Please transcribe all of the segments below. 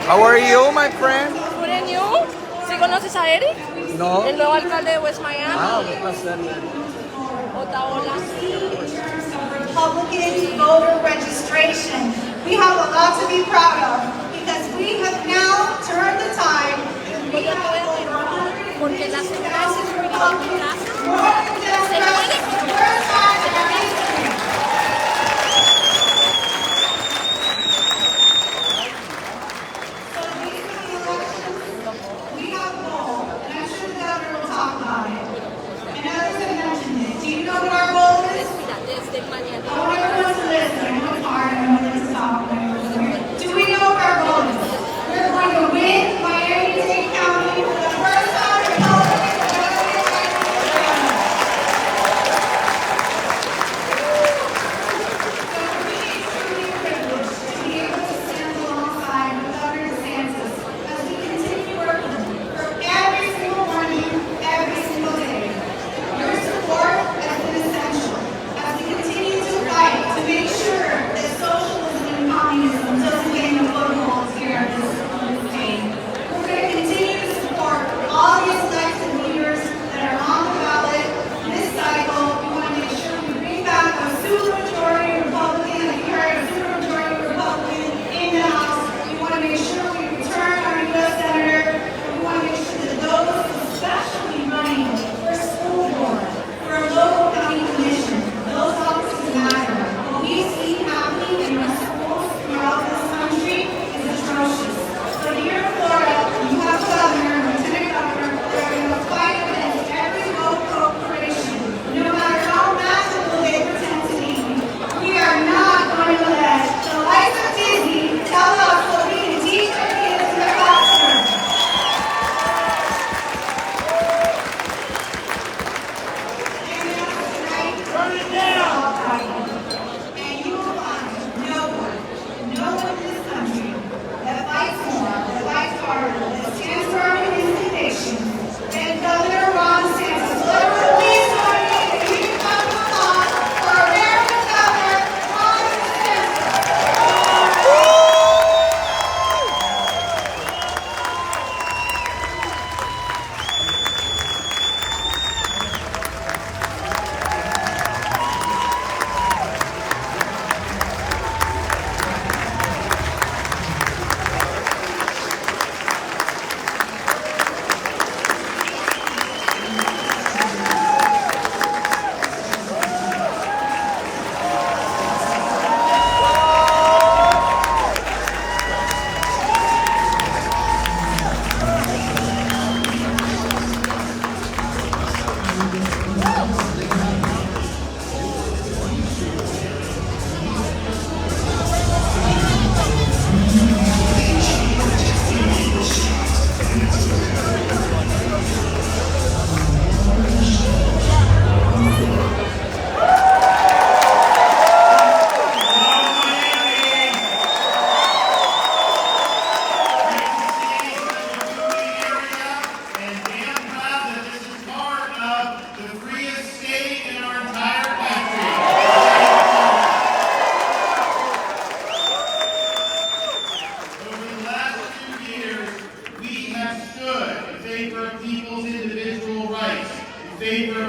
How are you, my friend? Good and you? ¿Sí conoces a Eric? No. El nuevo alcalde de West Miami. Ah, un placer. Ota-Ola. Republican voter registration. We have a lot to be proud of because we have now turned the tide. We have over 100 Porque las Republicans, empresas more than Democrats, for the first time in our history. So these are the elections. We have a goal, and I'm sure the governor will talk about it. And others have mentioned it. Do you know what our goal is? desde mañana. I want everyone to listen. I know it's hard. I know this is tough. Do we know what our goal is? We're going to win Miami-Dade County for the first time in Republican So for me, it's truly a privilege to be able to stand alongside with Governor DeSantis as we continue working for every single one of you, every single day. Your support has been essential as we continue to fight to make sure that socialism and communism doesn't gain a foothold here in this state. We're going to continue to support all these elected leaders that are on the ballot this cycle. We want to make sure we bring back a supermajority Republican, like you heard, a supermajority Republican in the House. We want to make sure we return our U.S. Senator. We want to make sure that those especially running for school board, for a local county commission, those offices matter. What we see happening in our schools throughout this country is atrocious. So here in Florida, you have a governor, lieutenant governor, that are going to fight against every vote corporation, no matter how magical they pretend to be. We are not going to let the likes of Disney tell us what we can teach our kids in the classroom. Turn it down! And you will find no one in this country that fights more, that fights harder, that stands firm in his convictions than Governor Ron DeSantis. Let us please join me in a huge round of applause for America's Governor, Ron DeSantis.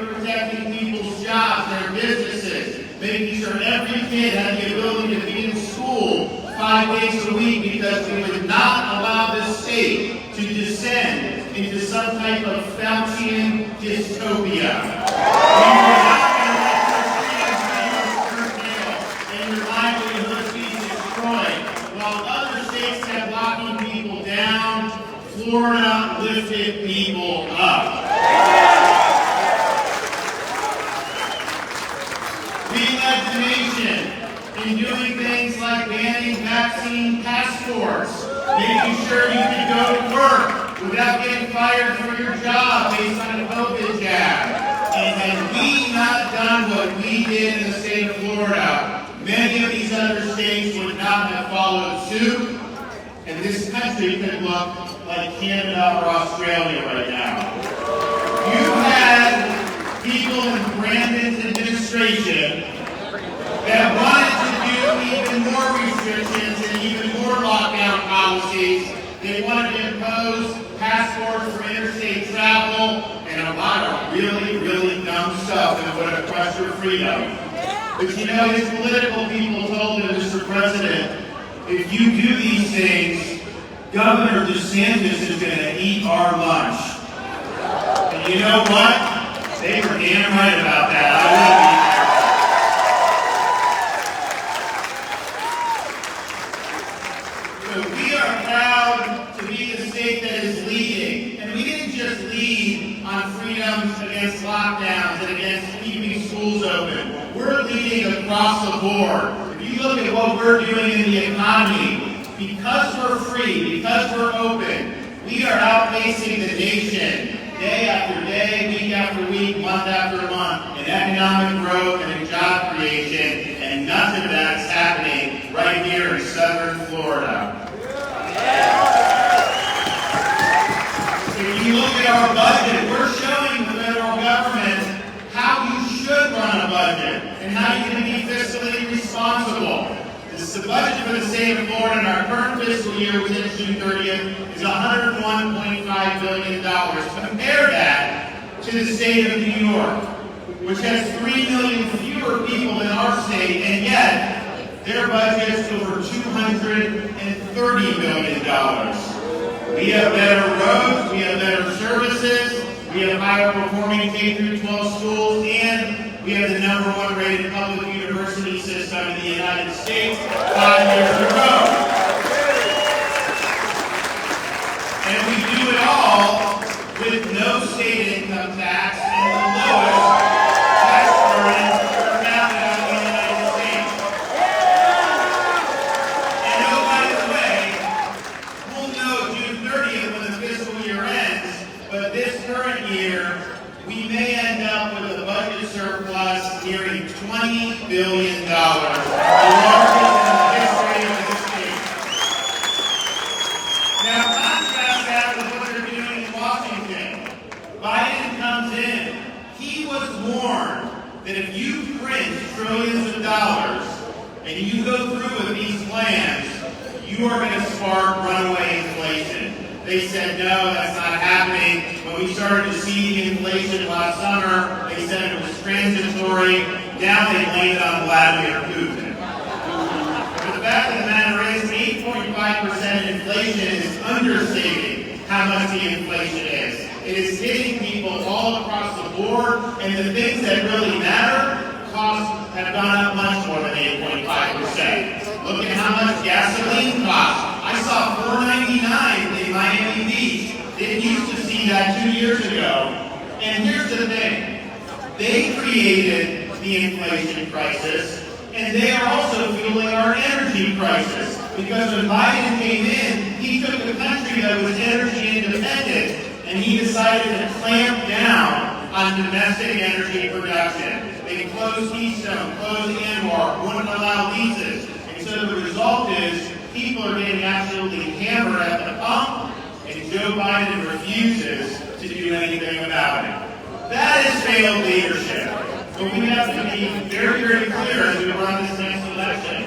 Protecting people's jobs, their businesses, making sure every kid had the ability to be in school 5 days a week because we would not allow this state to descend into some type of Faucian dystopia. We were not going to let your freedoms be curtailed and your livelihoods be destroyed. While other states kept locking people down, Florida lifted people up. We led the nation in doing things like banning vaccine passports, making sure you could go to work without getting fired from your job based on a COVID jab. And had we not done what we did in the state of Florida, many of these other states would not have followed suit, and this country could look like Canada or Australia right now. You had people in Brandon's administration that wanted to do even more restrictions and even more lockdown policies They wanted to impose passports for interstate travel and a lot of really, really dumb stuff that would have crushed your freedom. But you know, his political people told him, Mr. President, if you do these things, Governor DeSantis is going to eat our lunch. And you know what? They were damn right about that. I will be there. So we are proud to be the state that is leading. And we didn't just lead on freedoms against lockdowns and against keeping schools open. We're leading across the board. If you look at what we're doing in the economy, because we're free, because we're open, we are outpacing the nation day after day, week after week, month after month in economic growth and in job creation, and nothing of that is happening right here in southern Florida. If you look at our budget, we're showing the federal government how you should run a budget and how you can be fiscally responsible. The budget for the state of Florida in our current fiscal year, which ends June 30th, is $101.5 billion. Compare that to the state of New York, which has 3 million fewer people than our state, and yet their budget is over $230 million. We have better roads, we have better services, we have higher performing K-12 schools, and we have the #1 rated public university system in the United States 5 years in a row. And we do it all with no state income tax and the lowest tax burden per capita in the United States. And oh, by the way, we'll know June 30th when the fiscal year ends, but this current year, we may end up with a budget surplus nearing $20 billion, the largest in the history of the state. Now, contrast that with what they're doing in Washington. Biden comes in. He was warned that if you print trillions of dollars and you go through with these plans, you are going to spark runaway inflation. They said, no, that's not happening. When we started to see inflation last summer, they said it was transitory. Now they blame it on Vladimir Putin. But the fact of the matter is, 8.5% inflation is understating how much the inflation is. It is hitting people all across the board, and the things that really matter, costs have gone up much more than 8.5%. Look at how much gasoline costs. I saw $4.99 in Miami Beach. Didn't used to see that 2 years ago. And here's the thing. They created the inflation crisis, and they are also fueling our energy crisis. Because when Biden came in, he took a country that was energy independent, and he decided to clamp down on domestic energy production. They closed Keystone, closed Anwar, wouldn't allow leases. And so the result is, people are getting absolutely hammered at the pump, and Joe Biden refuses to do anything about it. That is failed leadership. But we have to be very, very clear as we run this next election.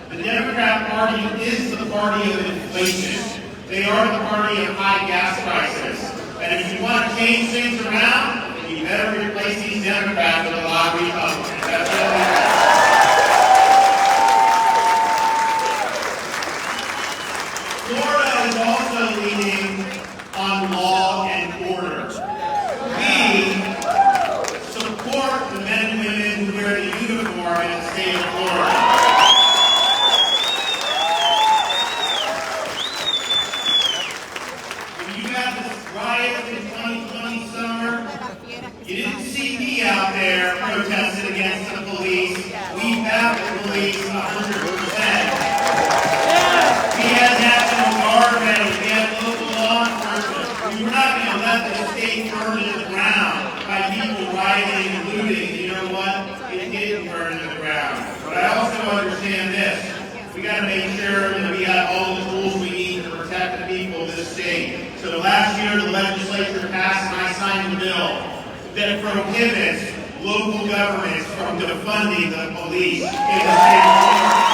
The Democrat Party is the party of inflation. They are the party of high gas prices. And if you want to change things around, then you better replace these Democrats with a lot of Republicans. That's what we have. Florida is also leading on law and order. We support the men and women who wear the uniform in the state of Florida. When you had this riot in 2020 summer, you didn't see me out there protesting against the police. We have the police 100%. We had National Guard members, we had local law enforcement. We were not going to let the state burn to the ground by people rioting and looting. You know what? It didn't burn to the ground. But I also understand this. We got to make sure that we got all the tools we need to protect the people of this state. So last year, the legislature passed and I signed a bill that prohibits local governments from defunding the police in the state of Florida.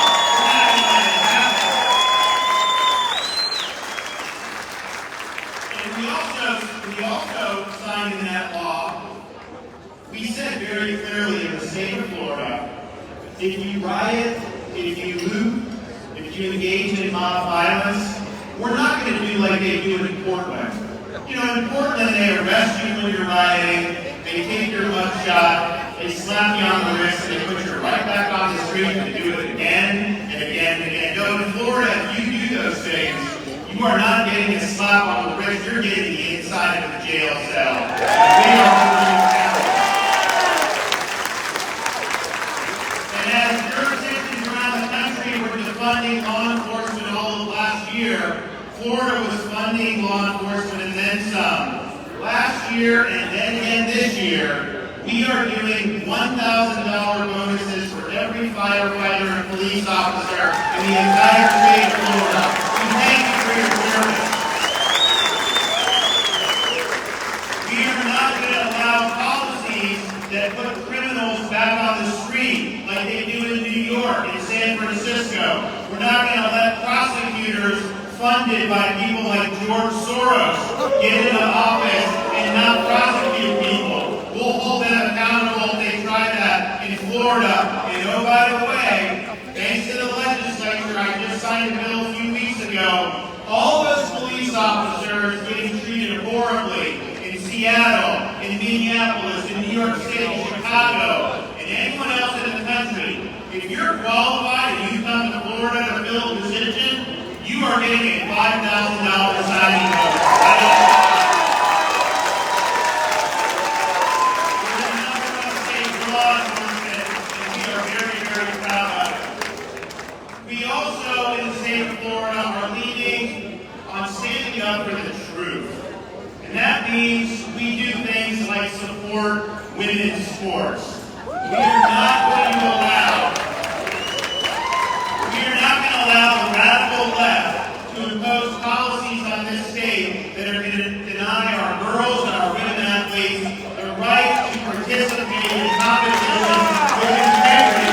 violence, we're not going to do like they do in Portland. You know, in Portland, they arrest you when you're rioting, they take your mugshot, they slap you on the wrist, and they put you right back on the street and do it again and again and again. No, in Florida, if you do those things, you are not getting a slap on the wrist, you're getting the inside of the jail cell. They are holding you accountable. And as jurisdictions around the country were defunding law enforcement all of last year, Florida was funding law enforcement and then some. Last year and then again this year, we are doing $1,000 bonuses for every firefighter and police officer in the entire state of Florida. We thank you for your service. We are not going to allow policies that put criminals back on the street like they do in New York and San Francisco. We're not going to let prosecutors funded by people like George Soros get into office and not prosecute people. We'll hold them accountable if they try that in Florida. And oh, by the way, thanks to the legislature, I just signed a bill a few weeks ago. All those police officers getting treated horribly in Seattle, in Minneapolis, in New York City, Chicago, and anyone else in the country, if you're qualified and you come to Florida to fill a position, you are getting a $5,000 signing bonus. We're the number one state for law enforcement, and we are very, very proud of it. We also, in the state of Florida, are leading on standing up for the truth. And that means we do things like support women's sports. We are not going to allow the radical left to impose policies on this state that are going to deny our girls and our women athletes the right to participate in competition with integrity.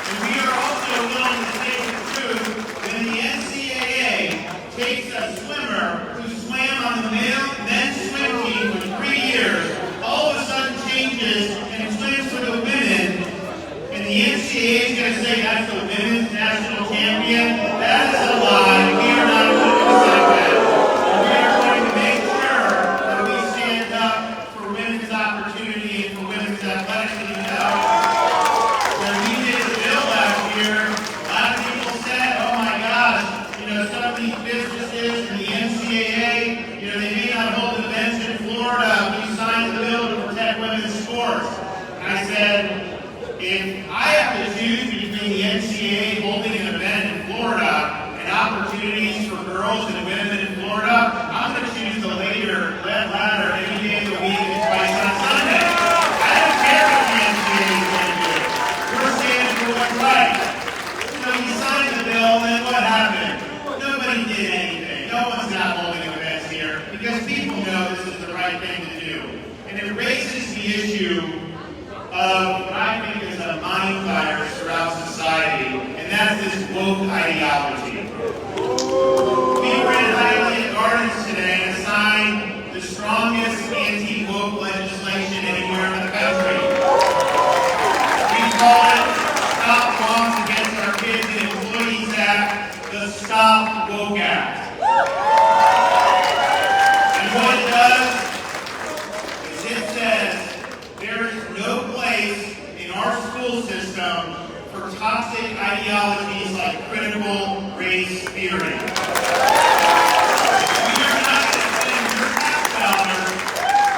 And we are also willing to say the truth when the NCAA takes a swimmer who swam on the men's swim team for 3 years, all of a sudden changes and swims for the women, and the NCAA is going to say that's the women's national champion. That is a lie. We are not going to accept that. And we are going to make sure that we stand up for women's opportunity and for women's athletics. And you know, when we did the bill last year, a lot of people said, oh my gosh, you know, some of these businesses and the NCAA, you know, they may not hold events in Florida. We signed the bill to protect women's sports. And I said, if I have to choose between the NCAA holding an event in Florida and opportunities for girls and women in Florida, I'm going to choose the latter any day of the week and twice on Sunday. I don't care what the NCAA is going to do. We're standing for what's right. So we signed the bill, and then what happened? Nobody did anything. No one's not holding events here because people know this is the right thing to do. And it raises the issue of what I think is a mind virus throughout society, and that's this woke ideology. We were in Hialeah Gardens today and signed the strongest anti-woke legislation anywhere in the country. We call it Stop Wrongs Against Our Kids and Employees Act, the Stop Woke Act. And what it does is it says there is no place in our school system for toxic ideologies like critical race theory. We are not going to spend your tax dollars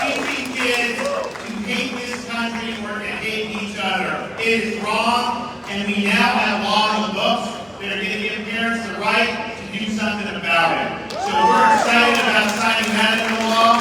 teaching kids to hate this country or to hate each other. It is wrong, and we now have law in the books that are going to give parents the right to do something about it. So we're excited about signing that into law.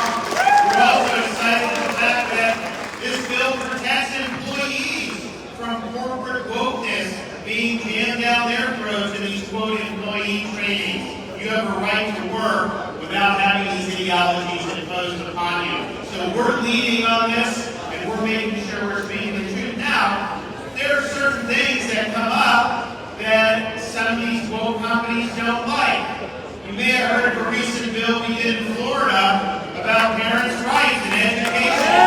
We're also excited about the fact that this bill protects employees from corporate wokeness being jammed down their throats in these quote employee trainings. You have a right to work without having these ideologies imposed upon you. So we're leading on this, and we're making sure we're speaking the truth. Now, there are certain things that come up that some of these woke companies don't like. You may have heard of a recent bill we did in Florida about parents' rights and education.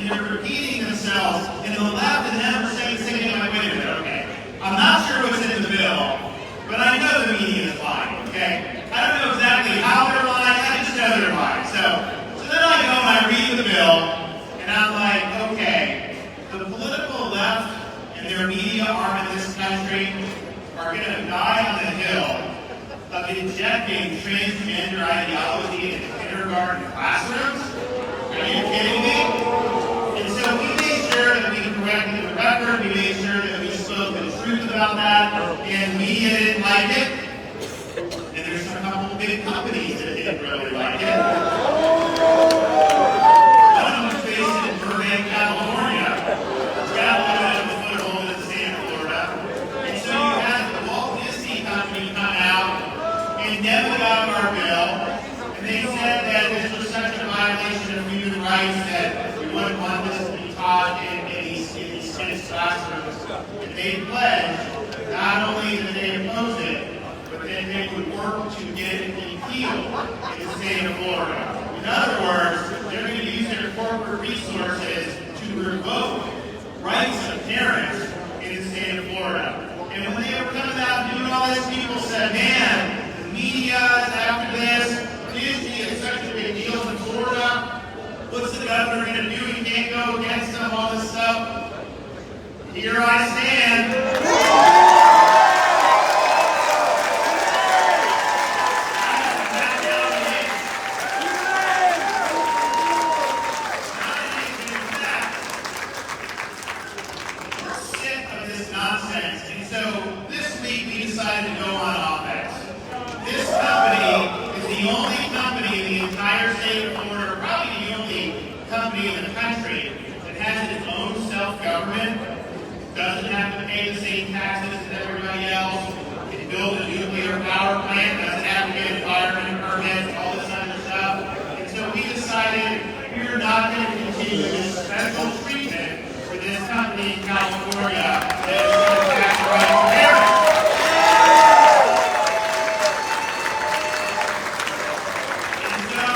and they're repeating themselves, and the left and them are saying the same thing. I'm like, wait a minute, okay. I'm not sure what's in the bill, but I know the media is lying, okay? I don't know exactly how they're lying, I just know they're lying. So then I go and I read the bill, and I'm like, okay, the political left and their media arm in this country are going to die on the hill of injecting transgender ideology into kindergarten classrooms? Are you kidding me? And so we made sure that we corrected the record, we made sure that we spoke the truth about that, and media didn't like it. And there's a couple of big companies that didn't really like it. One of them was based in Burbank, California. It's got a little bit of a foothold in the state of Florida. And so you had the Walt Disney Company come out and demo out our bill, and they said that this was such a violation of human rights that we wouldn't want this to be taught in these kids' classrooms. And they pledged not only that they oppose it, but then they would work to get it repealed in the state of Florida. In other words, they're going to use their corporate resources to revoke rights of parents in the state of Florida. And when they were coming out and doing all this, people said, man, the media is after this. Disney is such a big deal in Florida. What's the governor going to do? He can't go against them, all this stuff. Here I stand. Doesn't have to pay the same taxes as everybody else. Can build a nuclear power plant. Doesn't have to get environmental permits, all this other stuff. And so we decided we're not going to continue this special treatment for this company in California that is going to tax rights of parents. And so,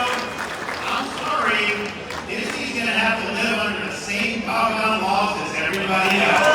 I'm sorry, Disney's going to have to live under the same doggone laws as everybody else.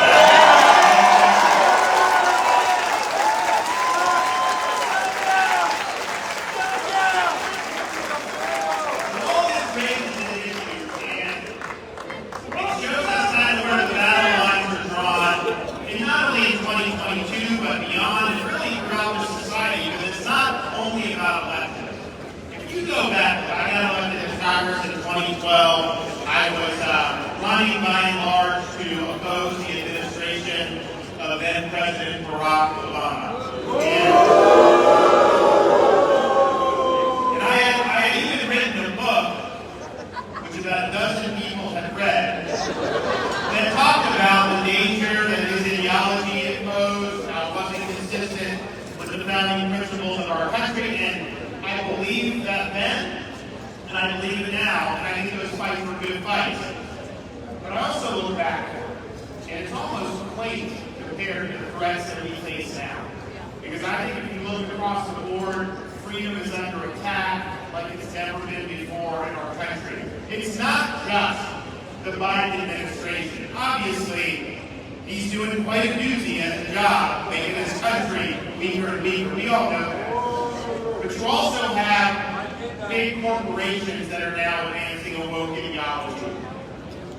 President Barack Obama. And I had even written a book, which about a dozen people had read, that talked about the danger that his ideology imposed, how it wasn't consistent with the founding principles of our country, and I believe that then, and I believe it now, and I think those fights were good fights. But I also look back, and it's almost quaint compared to the threats that we face now. Because I think if you look across the board, freedom is under attack like it's never been before in our country. It's not just the Biden administration. Obviously, he's doing quite a doozy at the job, making this country weaker and weaker. We all know that. But you also have big corporations that are now advancing a woke ideology.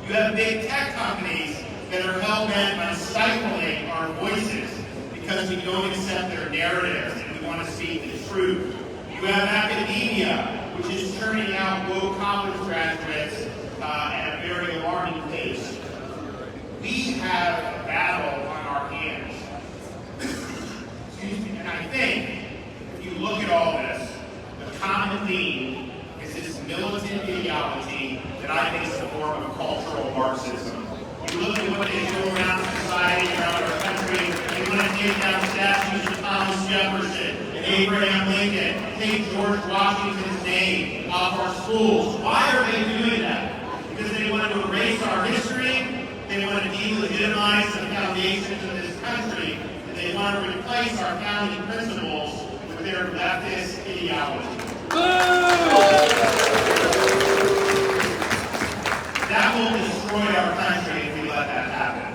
You have big tech companies that are hell-bent on stifling our voices because we don't accept their narratives and we want to speak the truth. You have academia, which is turning out woke college graduates at a very alarming pace. We have a battle on our hands. Excuse me. And I think, if you look at all this, the common theme is this militant ideology that I think is a form of cultural Marxism. You look at what they do around society, around our country, they want to take down statues of Thomas Jefferson and Abraham Lincoln, take George Washington's name off our schools. Why are they doing that? Because they want to erase our history, they want to delegitimize the foundations of this country, and they want to replace our founding principles with their leftist ideology. that will destroy our country if we let that happen.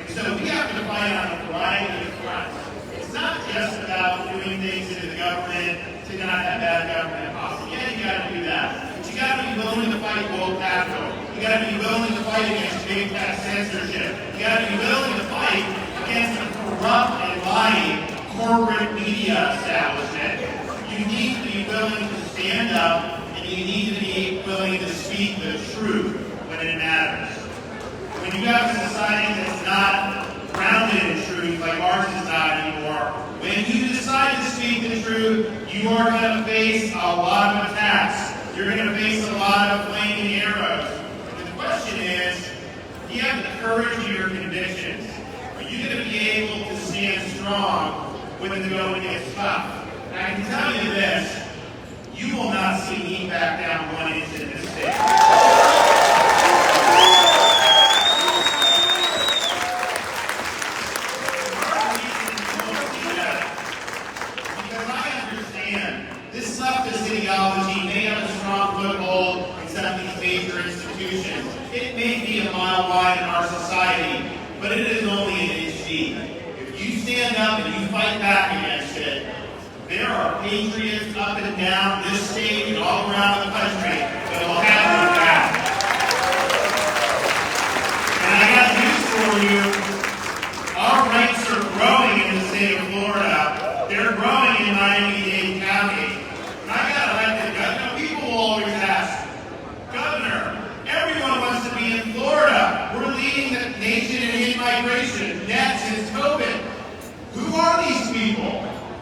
And so we have to fight on a variety of fronts. It's not just about doing things in the government to not have bad government policy. Yeah, you got to do that. But you got to be willing to fight woke capital. You got to be willing to fight against big tech censorship. You got to be willing to fight against the corrupt and lying corporate media establishment. You need to be willing to stand up, and you need to be willing to speak the truth when it matters. When you have a society that's not grounded in truth, like ours is not anymore, when you decide to speak the truth, you are going to face a lot of attacks. You're going to face a lot of flaming arrows. And the question is, do you have the courage of your convictions? Are you going to be able to stand strong when the going gets tough? And I can tell you this, you will not see me back down 1 inch in this state. This leftist ideology may have a strong foothold in some of these major institutions. It may be a mile wide in our society, but it is only an inch deep. If you stand up and you fight back against it, there are patriots up and down this state and all around the country that will have your back. And I got news for you. Our ranks are growing in the state of Florida. They're growing in Miami-Dade County. And I got elected governor. People will always ask, Governor, everyone wants to be in Florida. We're leading the nation in in-migration, net since COVID. Who are these people?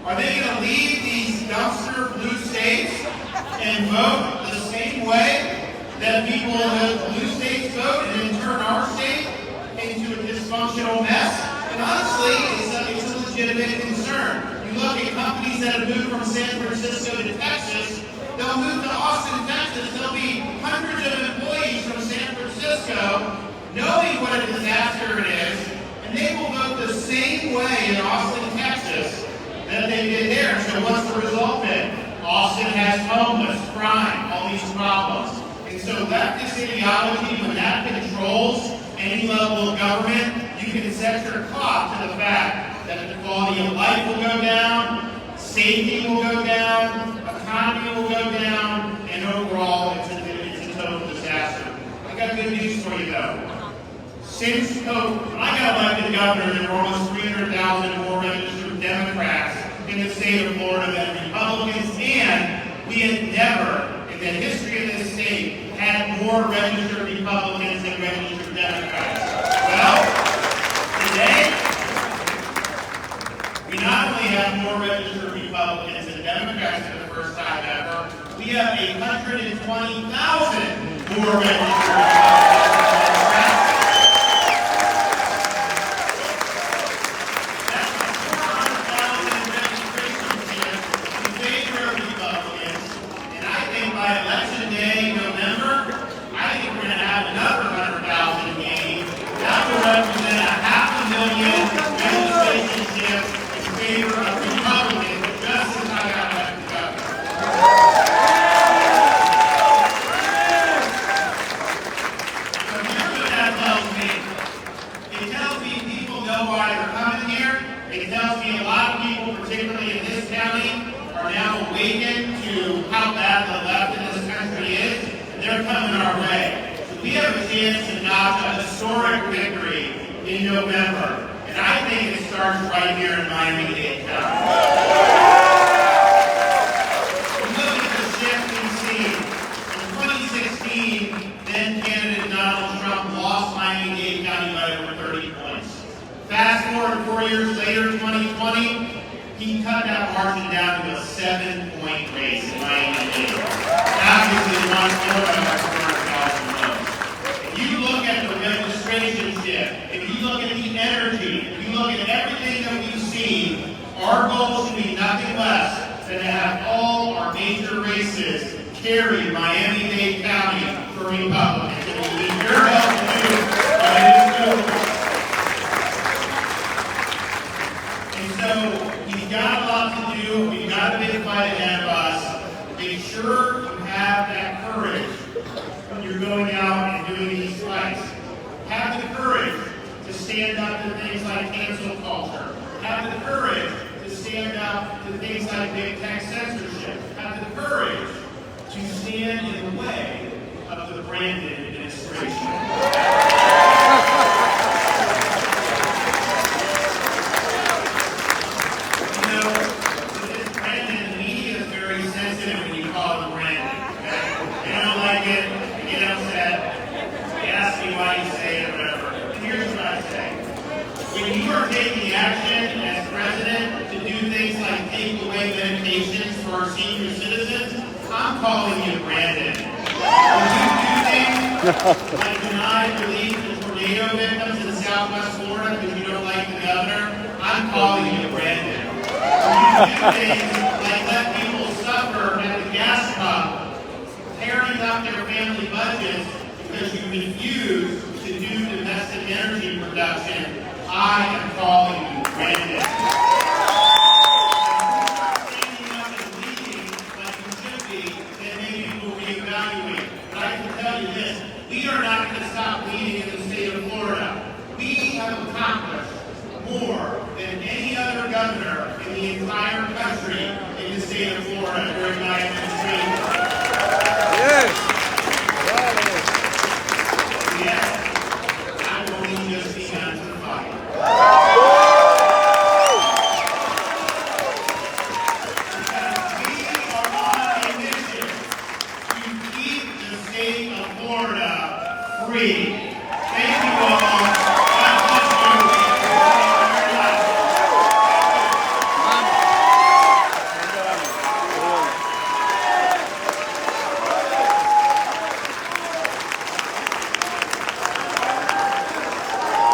Are they going to leave these dumpster blue states and vote the same way that people in the blue states vote and then turn our state into a dysfunctional mess? And honestly, it's a legitimate concern. You look at companies that have moved from San Francisco to Texas, they'll move to Austin, Texas. There'll be hundreds of employees from San Francisco knowing what a disaster it is, and they will vote the same way in Austin, Texas that they did there. So what's the result then? Austin has homeless, crime, all these problems. And so leftist ideology, when that controls any level of government, you can set your clock to the fact that the quality of life will go down, safety will go down, economy will go down, and overall it's a total disaster. I got good news for you though. Since when I got elected governor, there were almost 300,000 more registered Democrats in the state of Florida than Republicans, and we had never, in the history of this state, had more registered Republicans than registered Democrats. Well, today, we not only have more registered Republicans than Democrats for the first time ever, we have 120,000 more registered Republicans than Democrats. By election day, November, I think we're going to have another 100,000 gain. That will represent 500,000 registration shifts in favor of Republicans, just as I got elected governor. So here's what that tells me. It tells me people know why they're coming here. It tells me a lot of people, particularly in this county, are now awakened to how bad the left in this country is, and they're coming our way. So we have a chance to notch a historic victory in November, and I think it starts right here in Miami-Dade County. We look at the shift we've seen. In 2016, then candidate Donald Trump lost Miami-Dade County by over 30 points. Fast forward 4 years later, 2020, he cut that margin down to a 7-point race in Miami-Dade. Obviously, one Florida has 400,000 votes. If you look at the registration shift, if you look at the energy, if you look at everything that we've seen, our goal should be nothing less than to have all our major races carry Miami-Dade County for Republicans. It will be your help to do it, but it is doable. And so, we've got a lot to do. We've got a big fight ahead of us. Make sure you have that courage when you're going out and doing stand up to things like cancel culture. Have the courage to stand up to things like big tech censorship. Have the courage to stand in the way of the Brandon administration. When you are taking action as president to do things like take away medications for our senior citizens, I'm calling you Brandon. When you do things like deny relief to tornado victims in Southwest Florida because you don't like the governor, I'm calling you Brandon. When you do things like let people suffer at the gas pump, tearing up their family budgets because you refuse to do domestic energy production, I am calling you Brandon. Standing up and leading like you should be, then maybe we'll reevaluate. But I can tell you this, we are not going to stop leading in the state of Florida. We have accomplished more than any other governor in the entire country in the state of Florida during my administration. Yes. Yes, I will lead just begun to fight. Because we are on a mission to keep the state of Florida free. Thank you all.